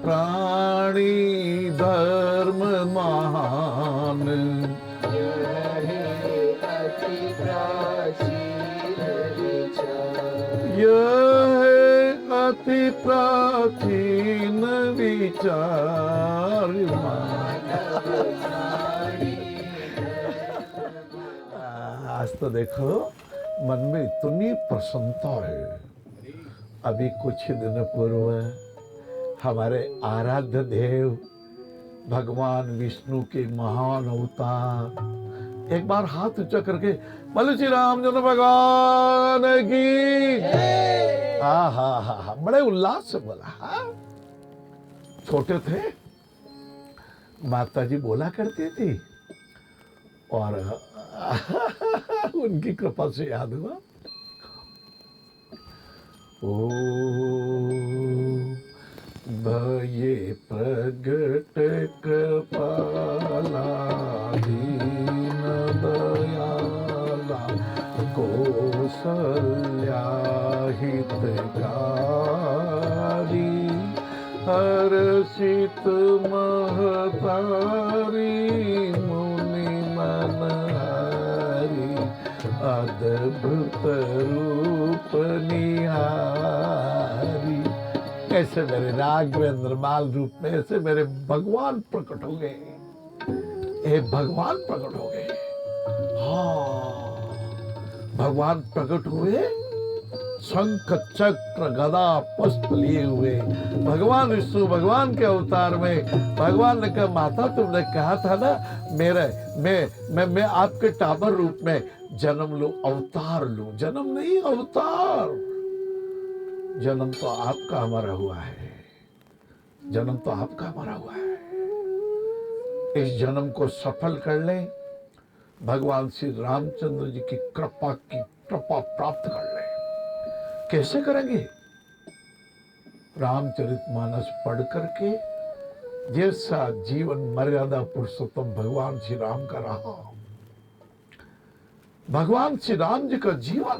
प्राणी धर्म महान, यह है अति प्राचीन विचार। यह है अति प्राचीन विचार। आज तो देखो मन में इतनी प्रसन्नता है। अभी कुछ ही दिन पूर्व हमारे आराध्य देव भगवान विष्णु के महान अवतार एक बार हाथ ऊंचा करके बोले श्री रामचंद्र भगवान की, हाँ हाँ हाँ हाँ, बड़े उल्लास से बोला। हाँ, छोटे थे, माता जी बोला करती थी और उनकी कृपा से याद हुआ। ओ भये प्रगट कृपाला दीन दयाला कौसल्या हितकारी हर्षित महतारी मुनि मनहारी अद्भुत रूप निहारी। कैसे मेरे राघवेंद्र बाल रूप में ऐसे मेरे भगवान प्रकट हो गए, ये भगवान प्रकट हो गए। हाँ, भगवान प्रकट हुए शंख चक्र गदा पुष्प लिए हुए। भगवान विष्णु भगवान के अवतार में भगवान ने कहा, माता तुमने कहा था ना मैं आपके टाबर रूप में जन्म लूं, अवतार लूं। जन्म नहीं, अवतार। जन्म तो आपका हमारा हुआ है, जन्म तो आपका हमारा हुआ है। इस जन्म को सफल कर लें, भगवान श्री रामचंद्र जी की कृपा प्राप्त कर लें। कैसे करेंगे? रामचरितमानस पढ़ करके, जैसा जीवन मर्यादा पुरुषोत्तम भगवान श्री राम का रहा, भगवान श्री राम जी का जीवन,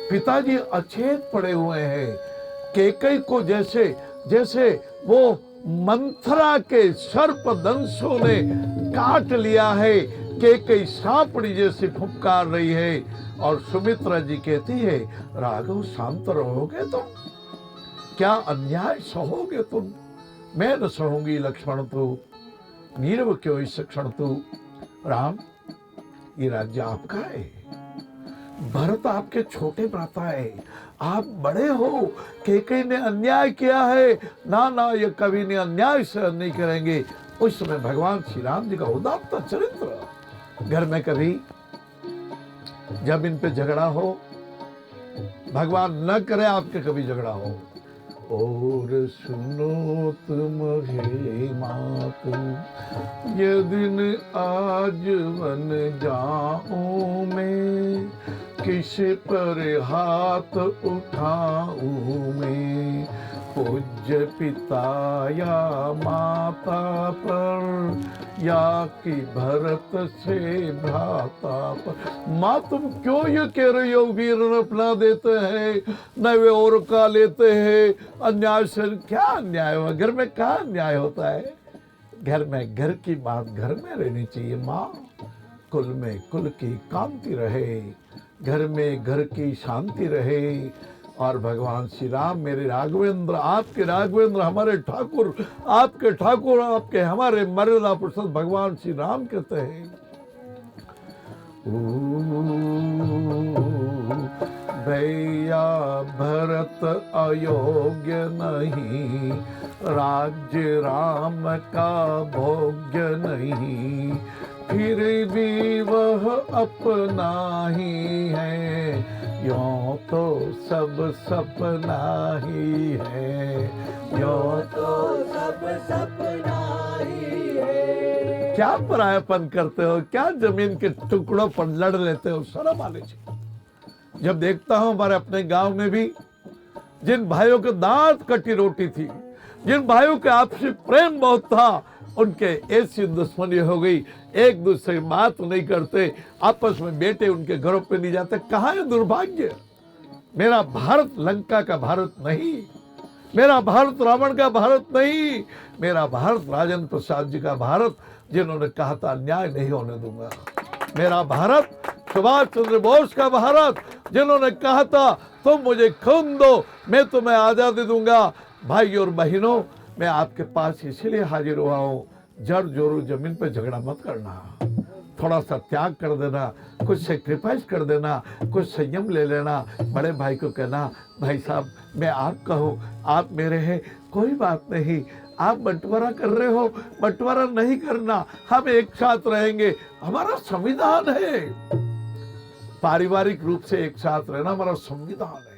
पिताजी अचेत पड़े हुए हैं। कैकेयी को जैसे वो मंथरा के सर्प दंशों ने काट लिया है, कैकेयी सांपड़ी जैसी फुफकार रही है और सुमित्रा जी कहती है, राघव शांत रहोगे तुम? क्या अन्याय सहोगे तुम? मैं न सहूंगी लक्ष्मण तो, नीरव क्यों इस क्षण तो। राम, ये राज्य आपका है, भरत आपके छोटे भ्राता है, आप बड़े हो। कैकेयी ने अन्याय किया है, ना ये कभी नहीं अन्याय सहन नहीं करेंगे। उस समय भगवान श्री राम जी का उदात्त चरित्र, घर में कभी जब इन पे झगड़ा हो, भगवान न करे आपके कभी झगड़ा हो, और सुनो तुम हे मात, ये दिन आज वन जाऊं मैं, किस पर हाथ उठाऊं मैं, पूज्य पिता या माता पर, या कि भरत से भ्राता पर। माँ तुम क्यों ये कह रही हो, वीर न अपना देते हैं न वे और का लेते हैं, अन्याय से क्या अन्याय हुआ? घर में क्या अन्याय होता है? घर में घर की बात घर में रहनी चाहिए माँ। कुल में कुल की कांति रहे, घर में घर की शांति रहे। और भगवान श्री राम मेरे राघवेंद्र, आपके राघवेंद्र हमारे ठाकुर, आपके ठाकुर आपके हमारे मर्यादा पुरुषोत्तम भगवान श्री राम कहते हैं, भैया भरत अयोग्य नहीं, राज्य राम का भोग्य नहीं, फिर भी वह अपना ही है, यों तो सब सपना ही है, यों तो सब सपना ही है। क्या परायापन करते हो? क्या जमीन के टुकड़ों पर लड़ लेते हो? शर्म आनी चाहिए। जब देखता हूं हमारे अपने गांव में भी जिन भाइयों के दांत कटी रोटी थी, जिन भाइयों के आपसी प्रेम बहुत था, उनके ऐसी दुश्मनी हो गई, एक दूसरे की बात नहीं करते, आपस में बेटे उनके घरों पे नहीं जाते। कहाँ है दुर्भाग्य? मेरा भारत लंका का भारत नहीं, मेरा भारत रावण का भारत नहीं, मेरा भारत राजेंद्र प्रसाद जी का भारत, जिन्होंने कहा था अन्याय नहीं होने दूंगा। मेरा भारत सुभाष चंद्र बोस का भारत, जिन्होंने कहा था तुम मुझे खून दो मैं तुम्हें आजादी दूंगा। भाई और बहनों, मैं आपके पास इसलिए हाजिर हुआ हूँ, जड़ जोरू जमीन पे झगड़ा मत करना, थोड़ा सा त्याग कर देना, कुछ सेक्रीफाइस कर देना, कुछ संयम ले लेना। बड़े भाई को कहना भाई साहब मैं आपका हूँ, आप मेरे हैं, कोई बात नहीं, आप बंटवारा कर रहे हो, बंटवारा नहीं करना, हम एक साथ रहेंगे, हमारा संविधान है। पारिवारिक रूप से एक साथ रहना हमारा संविधान है।